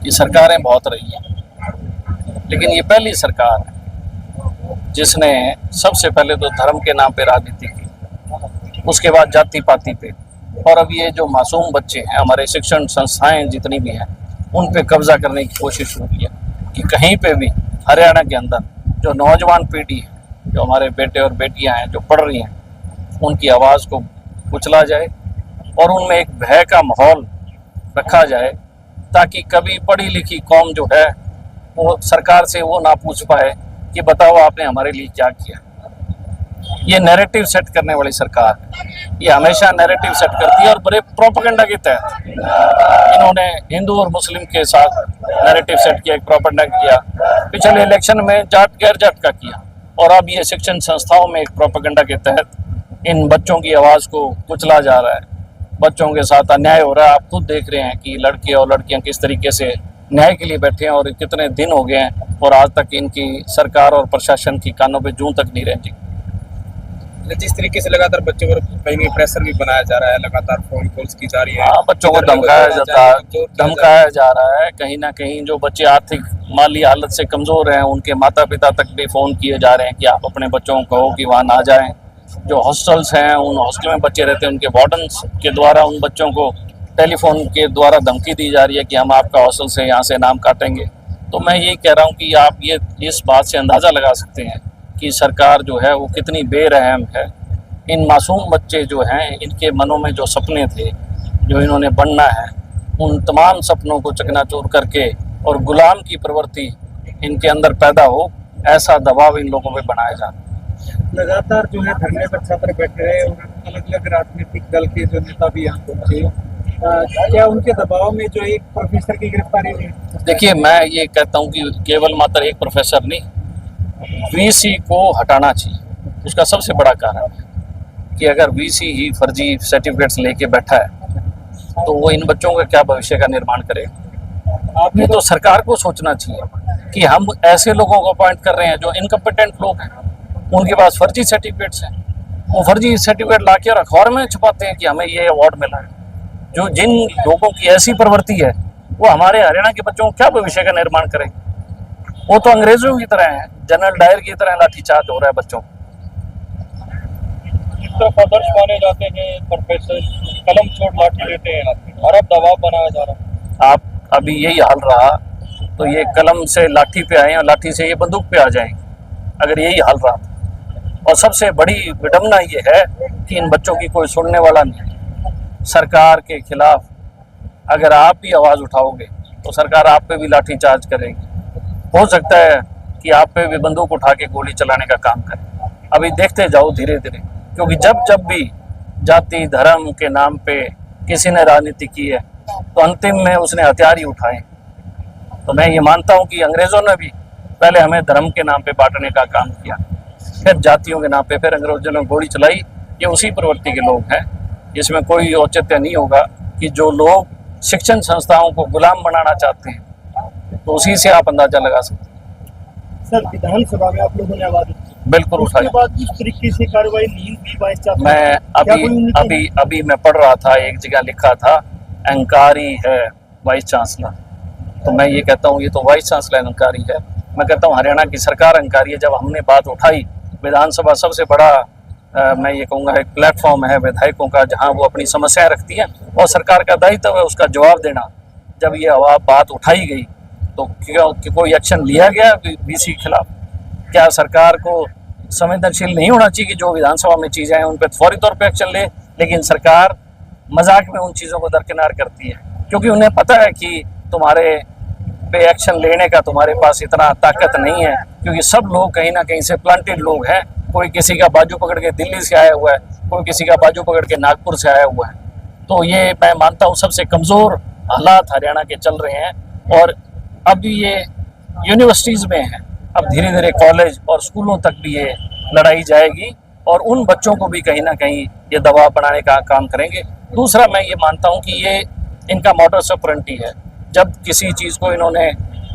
कि सरकारें बहुत रही हैं, लेकिन ये पहली सरकार है जिसने सबसे पहले तो धर्म के नाम पे राजनीति की, उसके बाद जाति पाति पे, और अब ये जो मासूम बच्चे हैं, हमारे शिक्षण संस्थाएं जितनी भी हैं, उन पे कब्जा करने की कोशिश हो रही है कि कहीं पे भी हरियाणा के अंदर जो नौजवान पीढ़ी है, जो हमारे बेटे और बेटियां हैं जो पढ़ रही हैं, उनकी आवाज़ को कुचला जाए और उनमें एक भय का माहौल रखा जाए, ताकि कभी पढ़ी लिखी कौम जो है वो सरकार से वो ना पूछ पाए कि बताओ आपने हमारे लिए क्या किया। ये नैरेटिव सेट करने वाली सरकार है, ये हमेशा नैरेटिव सेट करती है और बड़े प्रोपेगेंडा के तहत इन्होंने हिंदू और मुस्लिम के साथ नैरेटिव सेट किया, एक प्रोपेगेंडा किया, पिछले इलेक्शन में जाट गैर जाट का किया, और अब ये शिक्षण संस्थाओं में एक प्रोपेगेंडा के तहत इन बच्चों की आवाज़ को कुचला जा रहा है, बच्चों के साथ अन्याय हो रहा है। आप खुद देख रहे हैं कि लड़के और लड़कियां किस तरीके से न्याय के लिए बैठे हैं और कितने दिन हो गए हैं और आज तक इनकी सरकार और प्रशासन की कानों पे जूं तक नहीं रहती। जिस तरीके से लगातार बच्चों पर कहीं प्रेशर भी बनाया जा रहा है, लगातार फोन कॉल्स की जा रही है, बच्चों को धमकाया जा रहा है। कहीं ना कहीं जो बच्चे आर्थिक माली हालत से कमज़ोर हैं, उनके माता पिता तक भी फ़ोन किए जा रहे हैं कि आप अपने बच्चों को कहो कि वहाँ ना जाएं। जो हॉस्टल्स हैं, उन हॉस्टल में बच्चे रहते हैं, उनके वार्डन्स के द्वारा उन बच्चों को टेलीफोन के द्वारा धमकी दी जा रही है कि हम आपका हॉस्टल से यहाँ से नाम काटेंगे। तो मैं ये कह रहा हूँ कि आप ये इस बात से अंदाज़ा लगा सकते हैं कि सरकार जो है वो कितनी बेरहम है। इन मासूम बच्चे जो हैं, इनके मनों में जो सपने थे, जो इन्होंने बनना है, उन तमाम सपनों को चकनाचूर करके और गुलाम की प्रवृत्ति इनके अंदर पैदा हो, ऐसा दबाव इन लोगों पे बनाया जा रहा है। लगातार जो है धरने पर छात्र बैठे रहे और अलग अलग राजनीतिक दल के जो नेता भी यहाँ पहुंचे, क्या उनके दबाव में जो एक प्रोफेसर की गिरफ्तारी हुई? देखिए, मैं ये कहता हूँ कि केवल मात्र एक प्रोफेसर नहीं, वीसी को हटाना चाहिए। उसका सबसे बड़ा कारण है कि अगर वीसी ही फर्जी सर्टिफिकेट्स लेके बैठा है तो वो इन बच्चों का क्या भविष्य का निर्माण करेगा। आपने तो सरकार को सोचना चाहिए कि हम ऐसे लोगों को अपॉइंट कर रहे हैं जो इनकम्पिटेंट लोग हैं, उनके पास फर्जी सर्टिफिकेट्स हैं, वो फर्जी सर्टिफिकेट ला के और अखबार में छुपाते हैं कि हमें ये अवार्ड मिला है। जो जिन लोगों की ऐसी प्रवृत्ति है वो हमारे हरियाणा के बच्चों को क्या भविष्य का निर्माण करेंगे। वो तो अंग्रेजों की तरह है, जनरल डायर की तरह लाठीचार्ज हो रहा है बच्चों। तो आदर्श माने जाते हैं प्रोफेसर, कलम छोड़ लाठी लेते हैं, और अब दबाव बनाया जा रहा है। आप अभी यही हाल रहा तो ये कलम से लाठी पे आए और लाठी से ये बंदूक पे आ जाएंगे, अगर यही हाल रहा। और सबसे बड़ी विडंबना ये है कि इन बच्चों की कोई सुनने वाला नहीं है। सरकार के खिलाफ अगर आप भी आवाज़ उठाओगे तो सरकार आप पे भी लाठी चार्ज करेगी। हो सकता है कि आप पे भी बंदूक उठा के गोली चलाने का काम करे। अभी देखते जाओ धीरे धीरे, क्योंकि जब जब भी जाति धर्म के नाम पे किसी ने राजनीति की है तो अंतिम में उसने हथियार ही उठाए। तो मैं ये मानता हूँ कि अंग्रेज़ों ने भी पहले हमें धर्म के नाम पे बांटने का काम किया, फिर जातियों के नाम पे, फिर अंग्रेजों ने गोली चलाई। ये उसी प्रवृत्ति के लोग हैं। इसमें कोई औचित्य नहीं होगा कि जो लोग शिक्षण संस्थाओं को गुलाम बनाना चाहते हैं, तो उसी से आप अंदाजा लगा सकते हैं। सर, विधानसभा में आप लोगों ने आवाज बिल्कुल उठाई। उसके बाद जिस तरीके से कार्रवाई ली वाइस चांसलर, मैं अभी मैं पढ़ रहा था, एक जगह लिखा था अहंकारी है वाइस चांसलर। तो मैं ये कहता हूँ ये तो वाइस चांसलर अहंकारी है। मैं कहता हूँ हरियाणा की सरकार अहंकारी है। जब हमने बात उठाई, विधानसभा सबसे बड़ा मैं ये कहूँगा एक प्लेटफॉर्म है विधायकों का, जहाँ वो अपनी समस्याएं रखती हैं और सरकार का दायित्व है उसका जवाब देना। जब ये बात उठाई गई तो क्या कोई एक्शन लिया गया वीसी के खिलाफ? क्या सरकार को संवेदनशील नहीं होना चाहिए कि जो विधानसभा में चीज़ें हैं उन पर फौरी तौर पर एक्शन ले? लेकिन सरकार मजाक में उन चीज़ों को दरकिनार करती है, क्योंकि उन्हें पता है कि तुम्हारे पे एक्शन लेने का तुम्हारे पास इतना ताकत नहीं है, क्योंकि सब लोग कहीं ना कहीं से प्लांटेड लोग हैं। कोई किसी का बाजू पकड़ के दिल्ली से आया हुआ है, कोई किसी का बाजू पकड़ के नागपुर से आया हुआ है। तो ये मैं मानता हूँ सबसे कमज़ोर हालात हरियाणा के चल रहे हैं। और अब ये यूनिवर्सिटीज़ में है, अब धीरे धीरे कॉलेज और स्कूलों तक भी ये लड़ाई जाएगी और उन बच्चों को भी कहीं ना कहीं ये दबाव बनाने का काम करेंगे। दूसरा, मैं ये मानता हूँ कि ये इनका मॉडस ऑपरेंडी है। जब किसी चीज़ को इन्होंने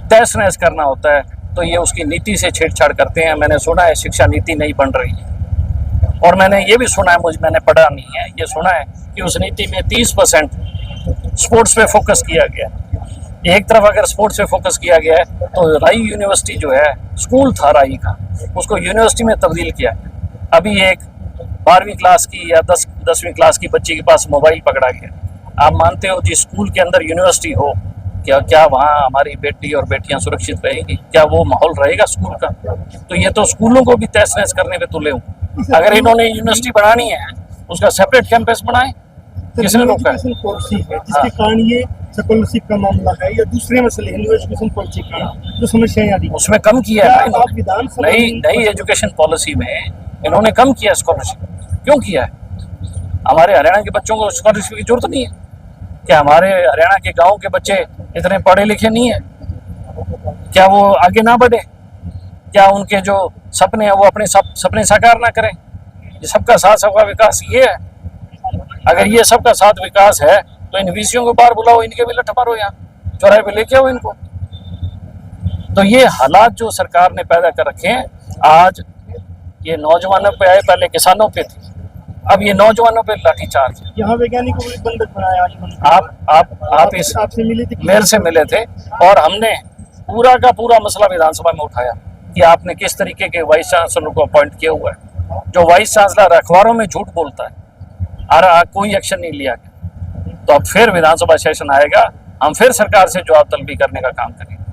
तहस नहस करना होता है तो ये उसकी नीति से छेड़छाड़ करते हैं। मैंने सुना है शिक्षा नीति नहीं बन रही है, और मैंने ये भी सुना है, मैंने पढ़ा नहीं है, ये सुना है कि उस नीति में 30% स्पोर्ट्स पे फोकस किया गया। एक तरफ अगर स्पोर्ट्स पे फोकस किया गया है तो राई यूनिवर्सिटी जो है, स्कूल था राई का, उसको यूनिवर्सिटी में तब्दील किया है। अभी एक 12वीं क्लास की या 10वीं क्लास की बच्ची के पास मोबाइल पकड़ा गया। आप मानते हो जिस स्कूल के अंदर यूनिवर्सिटी हो, क्या वहाँ हमारी बेटी और बेटियां सुरक्षित रहेंगी? क्या वो माहौल रहेगा स्कूल का? तो ये तो स्कूलों को भी तहस नहस करने पे तुले हूँ। अगर इन्होंने यूनिवर्सिटी बनानी है उसका सेपरेट कैंपस बनाए, किसने रोका है? पॉलिसी है जिसके कारण ये स्कॉलरशिप का मामला है या दूसरे मसले हैं, न्यू एजुकेशन पॉलिसी का जो समस्याएं आ रही हैं, उसमें कम किया है क्या आप विधानसभा नई एजुकेशन पॉलिसी में इन्होंने कम किया स्कॉलरशिप। क्यों किया है? हमारे हरियाणा के बच्चों को स्कॉलरशिप की जरूरत नहीं है क्या? हमारे हरियाणा के गांव के बच्चे इतने पढ़े लिखे नहीं है क्या? वो आगे ना बढ़े क्या? उनके जो सपने हैं वो अपने सपने साकार ना करें? ये सबका साथ सबका विकास ये है। अगर ये सबका साथ विकास है तो इन वीसियों को बाहर बुलाओ, इनके भी लठ मारो, यहाँ चौराहे पे लेके आओ इनको। तो ये हालात जो सरकार ने पैदा कर रखे हैं, आज ये नौजवानों पे आए, पहले किसानों पे थे, अब ये नौजवानों पे लाठीचार्ज है। यहाँ वैज्ञानिकों को भी बंधक बनाया आज उन्होंने। आप इस आपसे मिले थे? मेरे से मिले थे और हमने पूरा का पूरा मसला विधानसभा में उठाया कि आपने किस तरीके के वाइस चांसलर को अपॉइंट किया हुआ है। जो वाइस चांसलर अखबारों में झूठ बोलता है और कोई एक्शन नहीं लिया गया, तो अब फिर विधानसभा सेशन आएगा, हम फिर सरकार से जवाब तलबी करने का काम करेंगे।